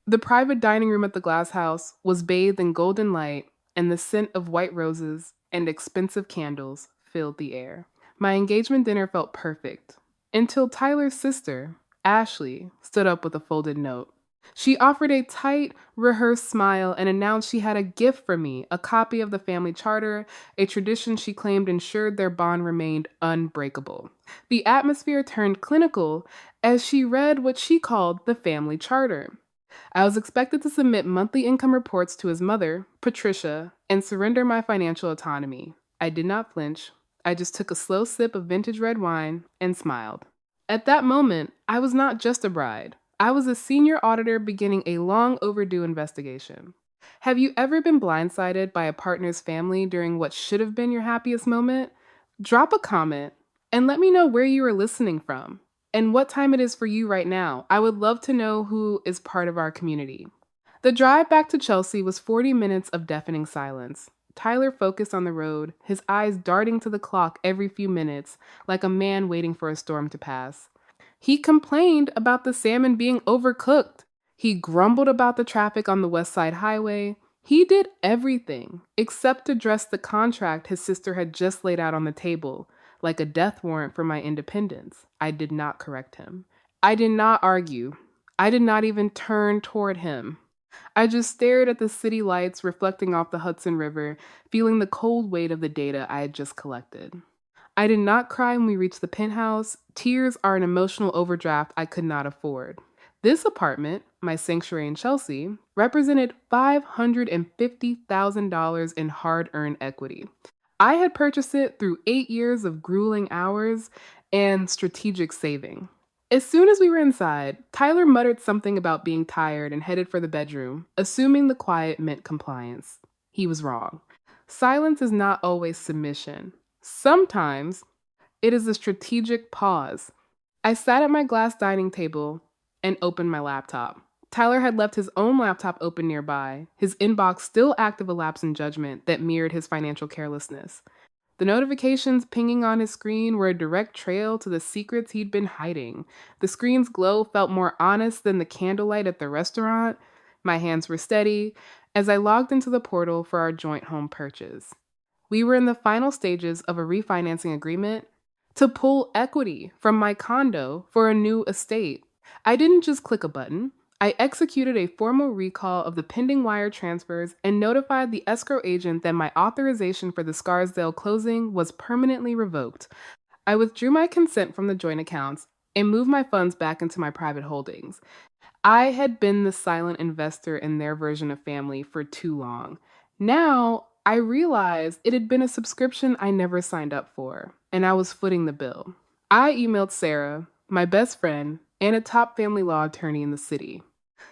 The private dining room at the glass house was bathed in golden light, and the scent of white roses and expensive candles filled the air. My engagement dinner felt perfect until Tyler's sister, Ashley, stood up with a folded note. She offered a tight, rehearsed smile and announced she had a gift for me, a copy of the family charter, a tradition she claimed ensured their bond remained unbreakable. The atmosphere turned clinical as she read what she called the family charter. I was expected to submit monthly income reports to his mother, Patricia, and surrender my financial autonomy. I did not flinch. I just took a slow sip of vintage red wine and smiled. At that moment, I was not just a bride. I was a senior auditor beginning a long overdue investigation. Have you ever been blindsided by a partner's family during what should have been your happiest moment? Drop a comment and let me know where you are listening from and what time it is for you right now. I would love to know who is part of our community. The drive back to Chelsea was 40 minutes of deafening silence. Tyler focused on the road, his eyes darting to the clock every few minutes, like a man waiting for a storm to pass. He complained about the salmon being overcooked. He grumbled about the traffic on the West Side Highway. He did everything except address the contract his sister had just laid out on the table, like a death warrant for my independence. I did not correct him. I did not argue. I did not even turn toward him. I just stared at the city lights reflecting off the Hudson River, feeling the cold weight of the data I had just collected. I did not cry when we reached the penthouse. Tears are an emotional overdraft I could not afford. This apartment, my sanctuary in Chelsea, represented $550,000 in hard-earned equity. I had purchased it through 8 years of grueling hours and strategic saving. As soon as we were inside, Tyler muttered something about being tired and headed for the bedroom, assuming the quiet meant compliance. He was wrong. Silence is not always submission. Sometimes it is a strategic pause. I sat at my glass dining table and opened my laptop. Tyler had left his own laptop open nearby, his inbox still active a lapse in judgment that mirrored his financial carelessness. The notifications pinging on his screen were a direct trail to the secrets he'd been hiding. The screen's glow felt more honest than the candlelight at the restaurant. My hands were steady as I logged into the portal for our joint home purchase. We were in the final stages of a refinancing agreement to pull equity from my condo for a new estate. I didn't just click a button. I executed a formal recall of the pending wire transfers and notified the escrow agent that my authorization for the Scarsdale closing was permanently revoked. I withdrew my consent from the joint accounts and moved my funds back into my private holdings. I had been the silent investor in their version of family for too long. Now, I realized it had been a subscription I never signed up for, and I was footing the bill. I emailed Sarah, my best friend, and a top family law attorney in the city.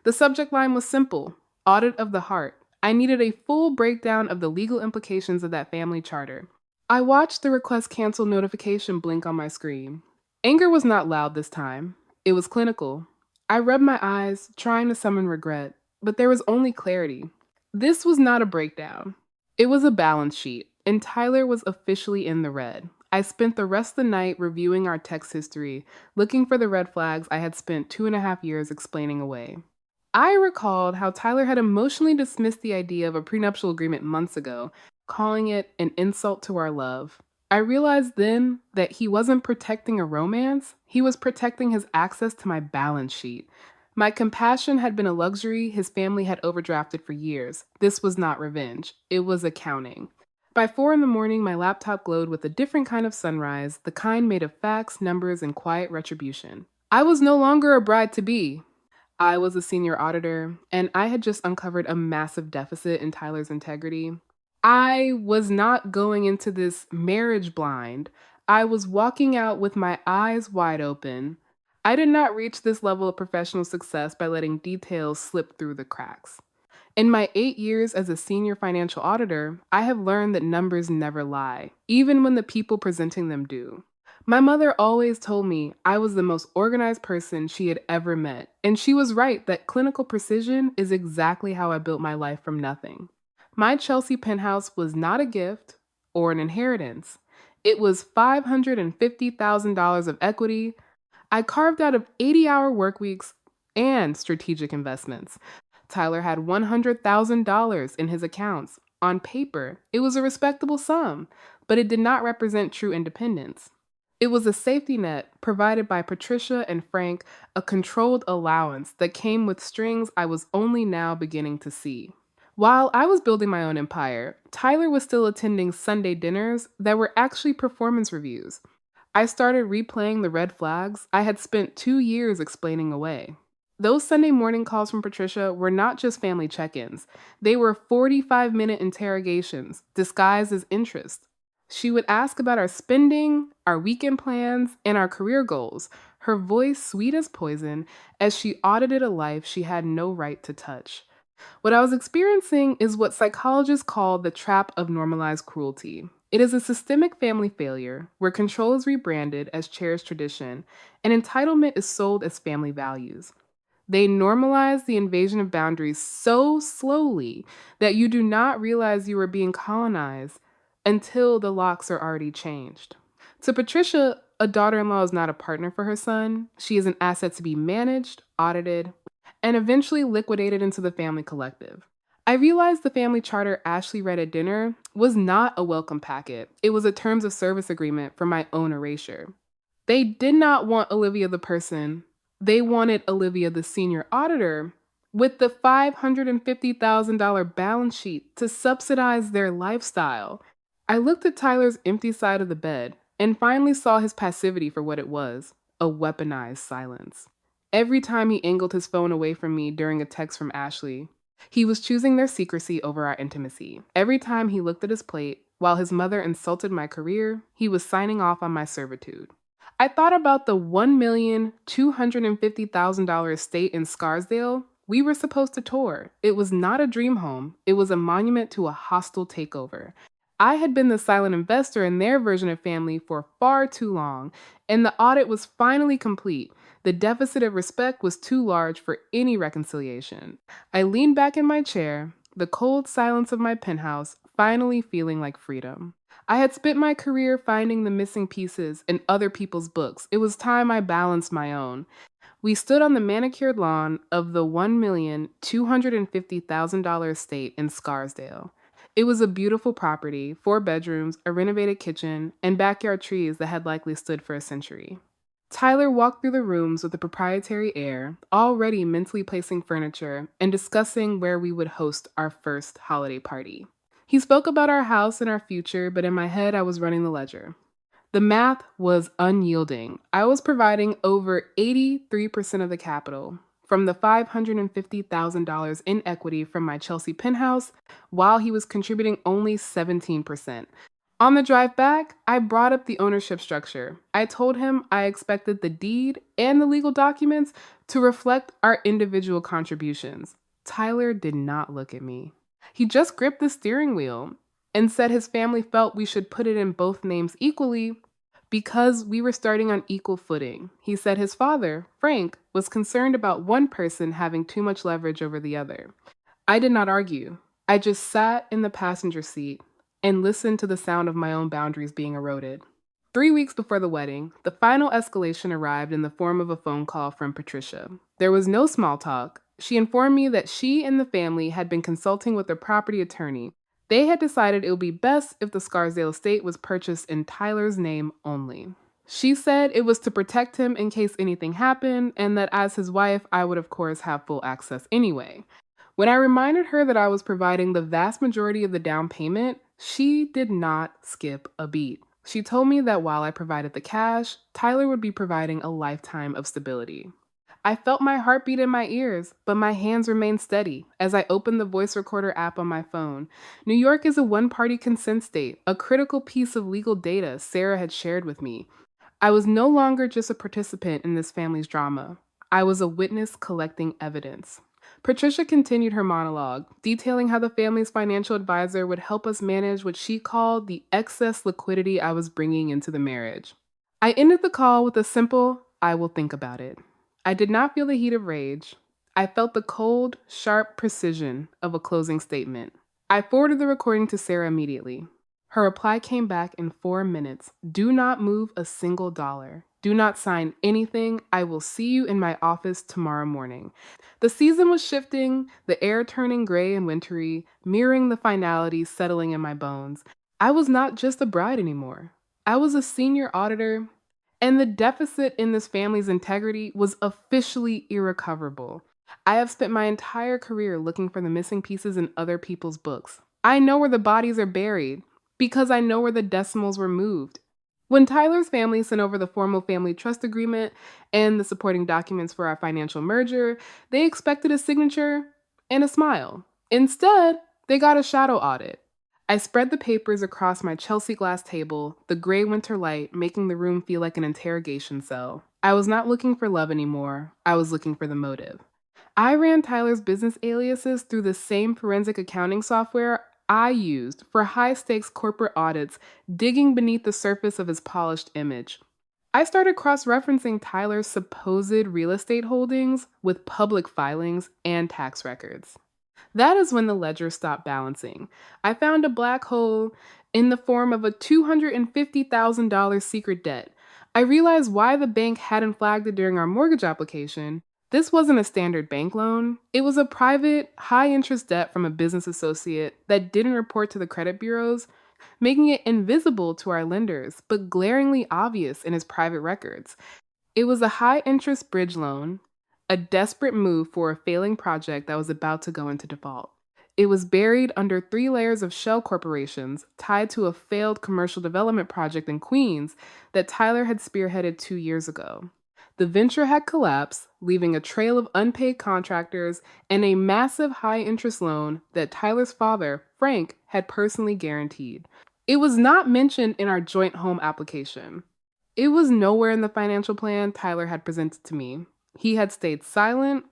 The subject line was simple: audit of the heart. I needed a full breakdown of the legal implications of that family charter. I watched the request cancel notification blink on my screen. Anger was not loud this time. It was clinical. I rubbed my eyes, trying to summon regret, but there was only clarity. This was not a breakdown. It was a balance sheet, and Tyler was officially in the red. I spent the rest of the night reviewing our text history, looking for the red flags I had spent 2.5 years explaining away. I recalled how Tyler had emotionally dismissed the idea of a prenuptial agreement months ago, calling it an insult to our love. I realized then that he wasn't protecting a romance, he was protecting his access to my balance sheet. My compassion had been a luxury his family had overdrafted for years. This was not revenge, it was accounting. By 4 in the morning, my laptop glowed with a different kind of sunrise, the kind made of facts, numbers, and quiet retribution. I was no longer a bride-to-be. I was a senior auditor, and I had just uncovered a massive deficit in Tyler's integrity. I was not going into this marriage blind. I was walking out with my eyes wide open. I did not reach this level of professional success by letting details slip through the cracks. In my 8 years as a senior financial auditor, I have learned that numbers never lie, even when the people presenting them do. My mother always told me I was the most organized person she had ever met, and she was right that clinical precision is exactly how I built my life from nothing. My Chelsea penthouse was not a gift or an inheritance. It was $550,000 of equity I carved out of 80-hour work weeks, and strategic investments. Tyler had $100,000 in his accounts. On paper, it was a respectable sum, but it did not represent true independence. It was a safety net provided by Patricia and Frank, a controlled allowance that came with strings I was only now beginning to see. While I was building my own empire, Tyler was still attending Sunday dinners that were actually performance reviews. I started replaying the red flags I had spent 2 years explaining away. Those Sunday morning calls from Patricia were not just family check ins, they were 45-minute interrogations disguised as interest. She would ask about our spending, our weekend plans, and our career goals, her voice sweet as poison as she audited a life she had no right to touch. What I was experiencing is what psychologists call the trap of normalized cruelty. It is a systemic family failure where control is rebranded as cherished tradition and entitlement is sold as family values. They normalize the invasion of boundaries so slowly that you do not realize you are being colonized until the locks are already changed. To Patricia, a daughter in law is not a partner for her son. She is an asset to be managed, audited, and eventually liquidated into the family collective. I realized the family charter Ashley read at dinner was not a welcome packet. It was a terms of service agreement for my own erasure. They did not want Olivia the person. They wanted Olivia the senior auditor with the $550,000 balance sheet to subsidize their lifestyle. I looked at Tyler's empty side of the bed and finally saw his passivity for what it was, a weaponized silence. Every time he angled his phone away from me during a text from Ashley, he was choosing their secrecy over our intimacy. Every time he looked at his plate, while his mother insulted my career, he was signing off on my servitude. I thought about the $1,250,000 estate in Scarsdale we were supposed to tour. It was not a dream home, it was a monument to a hostile takeover. I had been the silent investor in their version of family for far too long, and the audit was finally complete. The deficit of respect was too large for any reconciliation. I leaned back in my chair, the cold silence of my penthouse finally feeling like freedom. I had spent my career finding the missing pieces in other people's books. It was time I balanced my own. We stood on the manicured lawn of the $1,250,000 estate in Scarsdale. It was a beautiful property, 4 bedrooms, a renovated kitchen, and backyard trees that had likely stood for a century. Tyler walked through the rooms with a proprietary air, already mentally placing furniture and discussing where we would host our first holiday party. He spoke about our house and our future, but in my head I was running the ledger. The math was unyielding. I was providing over 83% of the capital from the $550,000 in equity from my Chelsea penthouse, while he was contributing only 17%. On the drive back, I brought up the ownership structure. I told him I expected the deed and the legal documents to reflect our individual contributions. Tyler did not look at me. He just gripped the steering wheel and said his family felt we should put it in both names equally because we were starting on equal footing. He said his father, Frank, was concerned about one person having too much leverage over the other. I did not argue. I just sat in the passenger seat and listened to the sound of my own boundaries being eroded. 3 weeks before the wedding, the final escalation arrived in the form of a phone call from Patricia. There was no small talk. She informed me that she and the family had been consulting with a property attorney. They had decided it would be best if the Scarsdale estate was purchased in Tyler's name only. She said it was to protect him in case anything happened, and that as his wife, I would of course have full access anyway. When I reminded her that I was providing the vast majority of the down payment, she did not skip a beat. She told me that while I provided the cash, Tyler would be providing a lifetime of stability. I felt my heartbeat in my ears, but my hands remained steady as I opened the voice recorder app on my phone. New York is a one-party consent state, a critical piece of legal data Sarah had shared with me. I was no longer just a participant in this family's drama. I was a witness collecting evidence. Patricia continued her monologue, detailing how the family's financial advisor would help us manage what she called the excess liquidity I was bringing into the marriage. I ended the call with a simple, "I will think about it." I did not feel the heat of rage. I felt the cold, sharp precision of a closing statement. I forwarded the recording to Sarah immediately. Her reply came back in 4 minutes. "Do not move a single dollar. Do not sign anything. I will see you in my office tomorrow morning. The season was shifting, the air turning gray and wintry, mirroring the finality settling in my bones. I was not just a bride anymore. I was a senior auditor, and the deficit in this family's integrity was officially irrecoverable. I have spent my entire career looking for the missing pieces in other people's books. I know where the bodies are buried because I know where the decimals were moved. When Tyler's family sent over the formal family trust agreement and the supporting documents for our financial merger, they expected a signature and a smile. Instead, they got a shadow audit. I spread the papers across my Chelsea glass table, the gray winter light making the room feel like an interrogation cell. I was not looking for love anymore. I was looking for the motive. I ran Tyler's business aliases through the same forensic accounting software I used for high-stakes corporate audits, digging beneath the surface of his polished image. I started cross-referencing Tyler's supposed real estate holdings with public filings and tax records. That is when the ledger stopped balancing. I found a black hole in the form of a $250,000 secret debt. I realized why the bank hadn't flagged it during our mortgage application. This wasn't a standard bank loan. It was a private, high-interest debt from a business associate that didn't report to the credit bureaus, making it invisible to our lenders, but glaringly obvious in his private records. It was a high-interest bridge loan, a desperate move for a failing project that was about to go into default. It was buried under 3 layers of shell corporations tied to a failed commercial development project in Queens that Tyler had spearheaded 2 years ago. The venture had collapsed, leaving a trail of unpaid contractors and a massive high-interest loan that Tyler's father, Frank, had personally guaranteed. It was not mentioned in our joint home application. It was nowhere in the financial plan Tyler had presented to me. He had stayed silent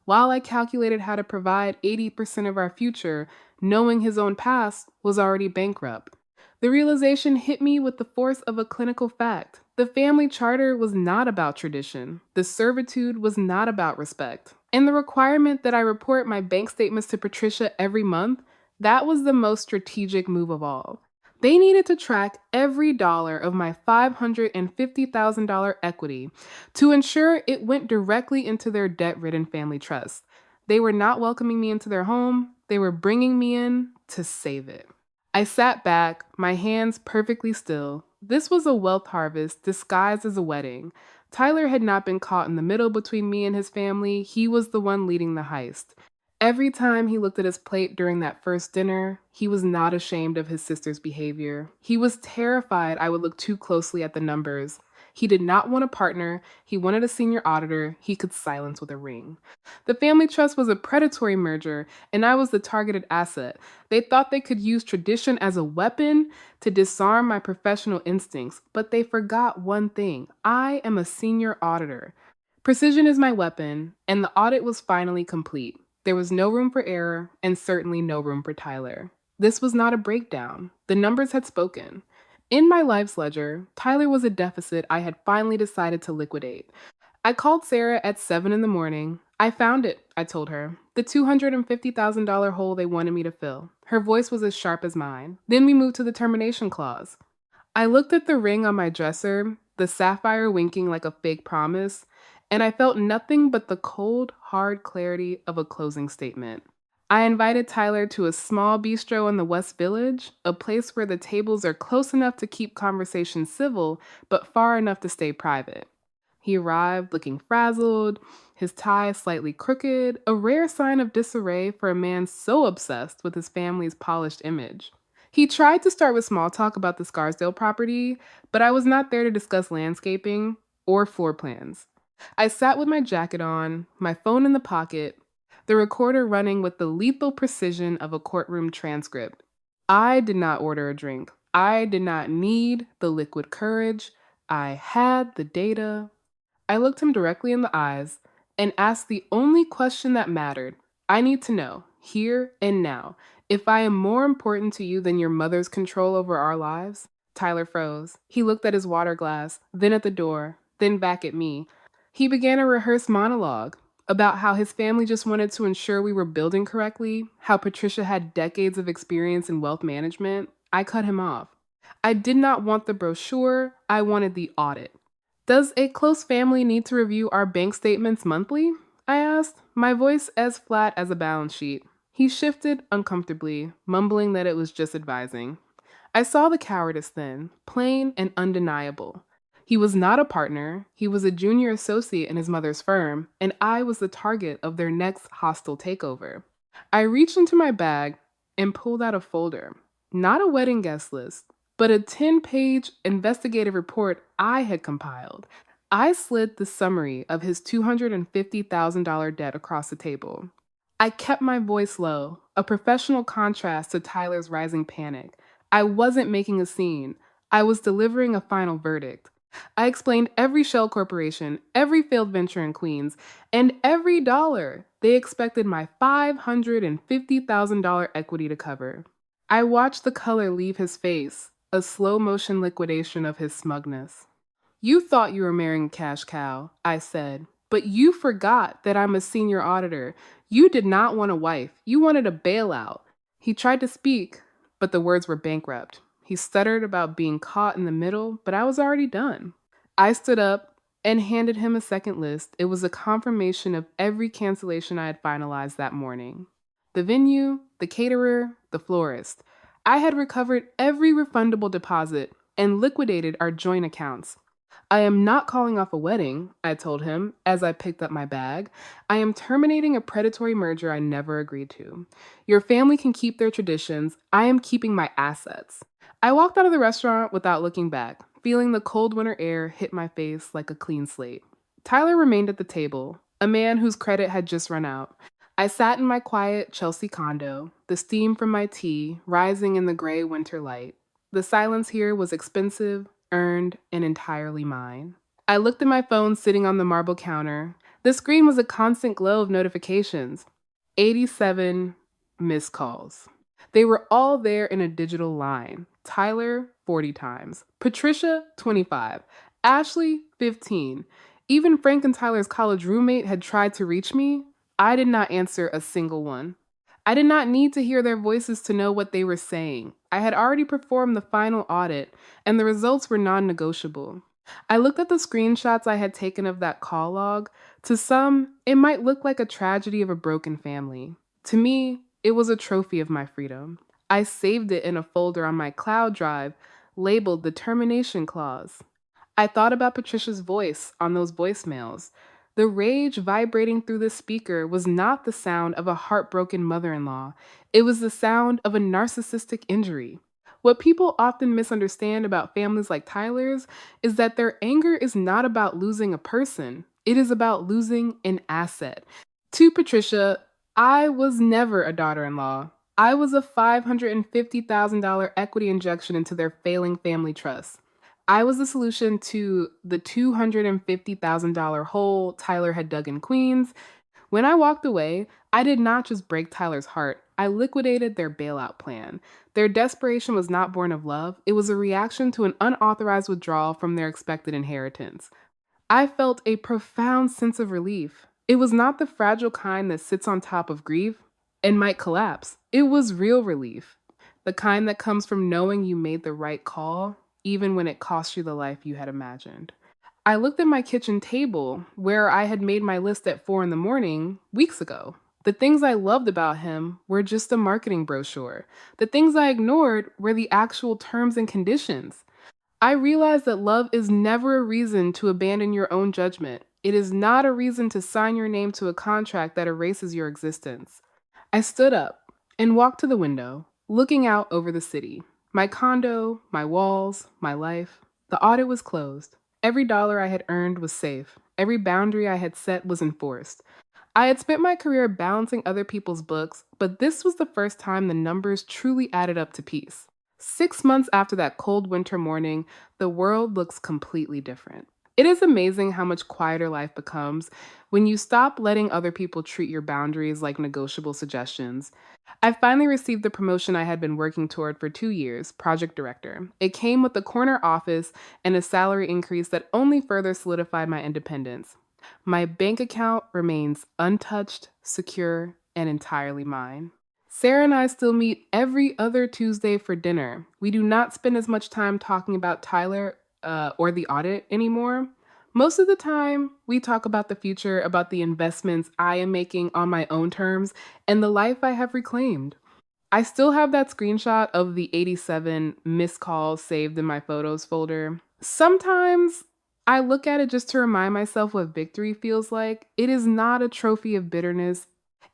while I calculated how to provide 80% of our future, knowing his own past was already bankrupt. The realization hit me with the force of a clinical fact. The family charter was not about tradition. The servitude was not about respect. And the requirement that I report my bank statements to Patricia every month, that was the most strategic move of all. They needed to track every dollar of my $550,000 equity to ensure it went directly into their debt-ridden family trust. They were not welcoming me into their home. They were bringing me in to save it. I sat back, my hands perfectly still. This was a wealth harvest disguised as a wedding. Tyler had not been caught in the middle between me and his family. He was the one leading the heist. Every time he looked at his plate during that first dinner, he was not ashamed of his sister's behavior. He was terrified I would look too closely at the numbers. He did not want a partner. He wanted a senior auditor he could silence with a ring. The family trust was a predatory merger, and I was the targeted asset. They thought they could use tradition as a weapon to disarm my professional instincts, but they forgot one thing. I am a senior auditor. Precision is my weapon, and the audit was finally complete. There was no room for error, and certainly no room for Tyler. This was not a breakdown. The numbers had spoken. In my life's ledger, Tyler was a deficit I had finally decided to liquidate. I called Sarah at 7 in the morning. I found it, I told her. The $250,000 hole they wanted me to fill. Her voice was as sharp as mine. Then we moved to the termination clause. I looked at the ring on my dresser, the sapphire winking like a fake promise, and I felt nothing but the cold, hard clarity of a closing statement. I invited Tyler to a small bistro in the West Village, a place where the tables are close enough to keep conversation civil, but far enough to stay private. He arrived looking frazzled, his tie slightly crooked, a rare sign of disarray for a man so obsessed with his family's polished image. He tried to start with small talk about the Scarsdale property, but I was not there to discuss landscaping or floor plans. I sat with my jacket on, my phone in the pocket, the recorder running with the lethal precision of a courtroom transcript. I did not order a drink. I did not need the liquid courage. I had the data. I looked him directly in the eyes and asked the only question that mattered. I need to know, here and now, if I am more important to you than your mother's control over our lives. Tyler froze. He looked at his water glass, then at the door, then back at me. He began a rehearsed monologue about how his family just wanted to ensure we were building correctly, how Patricia had decades of experience in wealth management. I cut him off. I did not want the brochure, I wanted the audit. Does a close family need to review our bank statements monthly? I asked, my voice as flat as a balance sheet. He shifted uncomfortably, mumbling that it was just advising. I saw the cowardice then, plain and undeniable. He was not a partner, he was a junior associate in his mother's firm, and I was the target of their next hostile takeover. I reached into my bag and pulled out a folder. Not a wedding guest list, but a 10-page investigative report I had compiled. I slid the summary of his $250,000 debt across the table. I kept my voice low, a professional contrast to Tyler's rising panic. I wasn't making a scene. I was delivering a final verdict. I explained every shell corporation, every failed venture in Queens, and every dollar they expected my $550,000 equity to cover. I watched the color leave his face, a slow-motion liquidation of his smugness. You thought you were marrying a cash cow, I said, but you forgot that I'm a senior auditor. You did not want a wife. You wanted a bailout. He tried to speak, but the words were bankrupt. He stuttered about being caught in the middle, but I was already done. I stood up and handed him a second list. It was a confirmation of every cancellation I had finalized that morning. The venue, the caterer, the florist. I had recovered every refundable deposit and liquidated our joint accounts. I am not calling off a wedding, I told him as I picked up my bag. I am terminating a predatory merger I never agreed to. Your family can keep their traditions. I am keeping my assets. I walked out of the restaurant without looking back, feeling the cold winter air hit my face like a clean slate. Tyler remained at the table, a man whose credit had just run out. I sat in my quiet Chelsea condo, the steam from my tea rising in the gray winter light. The silence here was expensive, earned, and entirely mine. I looked at my phone sitting on the marble counter. The screen was a constant glow of notifications. 87 missed calls. They were all there in a digital line. Tyler, 40 times. Patricia, 25. Ashley, 15. Even Frank and Tyler's college roommate had tried to reach me. I did not answer a single one. I did not need to hear their voices to know what they were saying. I had already performed the final audit, and the results were non-negotiable. I looked at the screenshots I had taken of that call log. To some, it might look like a tragedy of a broken family. To me, it was a trophy of my freedom. I saved it in a folder on my cloud drive, labeled the termination clause. I thought about Patricia's voice on those voicemails. The rage vibrating through the speaker was not the sound of a heartbroken mother-in-law. It was the sound of a narcissistic injury. What people often misunderstand about families like Tyler's is that their anger is not about losing a person. It is about losing an asset. To Patricia, I was never a daughter-in-law. I was a $550,000 equity injection into their failing family trust. I was the solution to the $250,000 hole Tyler had dug in Queens. When I walked away, I did not just break Tyler's heart. I liquidated their bailout plan. Their desperation was not born of love. It was a reaction to an unauthorized withdrawal from their expected inheritance. I felt a profound sense of relief. It was not the fragile kind that sits on top of grief and might collapse. It was real relief. The kind that comes from knowing you made the right call, even when it cost you the life you had imagined. I looked at my kitchen table, where I had made my list at 4 a.m, weeks ago. The things I loved about him were just a marketing brochure. The things I ignored were the actual terms and conditions. I realized that love is never a reason to abandon your own judgment. It is not a reason to sign your name to a contract that erases your existence. I stood up and walked to the window, looking out over the city. My condo, my walls, my life. The audit was closed. Every dollar I had earned was safe. Every boundary I had set was enforced. I had spent my career balancing other people's books, but this was the first time the numbers truly added up to peace. 6 months after that cold winter morning, the world looks completely different. It is amazing how much quieter life becomes when you stop letting other people treat your boundaries like negotiable suggestions. I finally received the promotion I had been working toward for 2 years, project director. It came with a corner office and a salary increase that only further solidified my independence. My bank account remains untouched, secure, and entirely mine. Sarah and I still meet every other Tuesday for dinner. We do not spend as much time talking about Tyler or the audit anymore, Most of the time, we talk about the future, about the investments I am making on my own terms, and the life I have reclaimed. I still have that screenshot of the 87 missed calls saved in my photos folder. Sometimes I look at it just to remind myself what victory feels like. It is not a trophy of bitterness.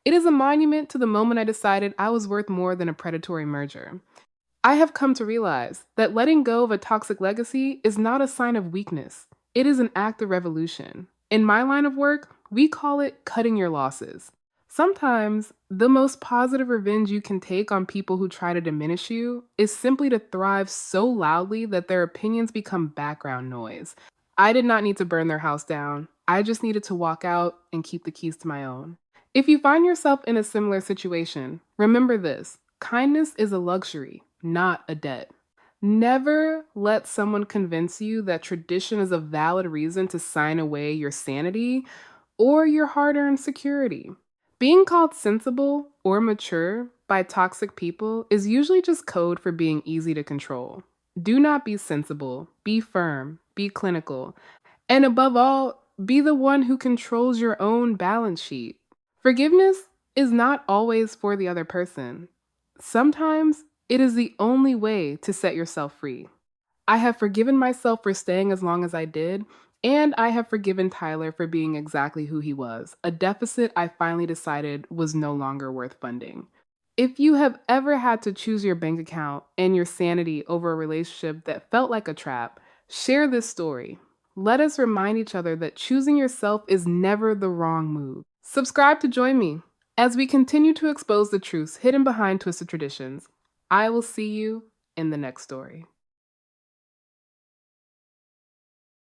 It is a monument to the moment I decided I was worth more than a predatory merger. I have come to realize that letting go of a toxic legacy is not a sign of weakness. It is an act of revolution. In my line of work, we call it cutting your losses. Sometimes, the most positive revenge you can take on people who try to diminish you is simply to thrive so loudly that their opinions become background noise. I did not need to burn their house down. I just needed to walk out and keep the keys to my own. If you find yourself in a similar situation, remember this: kindness is a luxury, not a debt. Never let someone convince you that tradition is a valid reason to sign away your sanity or your hard earned security. Being called sensible or mature by toxic people is usually just code for being easy to control. Do not be sensible, be firm, be clinical, and above all, be the one who controls your own balance sheet. Forgiveness is not always for the other person. Sometimes it is the only way to set yourself free. I have forgiven myself for staying as long as I did, and I have forgiven Tyler for being exactly who he was, a deficit I finally decided was no longer worth funding. If you have ever had to choose your bank account and your sanity over a relationship that felt like a trap, share this story. Let us remind each other that choosing yourself is never the wrong move. Subscribe to join me as we continue to expose the truths hidden behind twisted traditions. I will see you in the next story.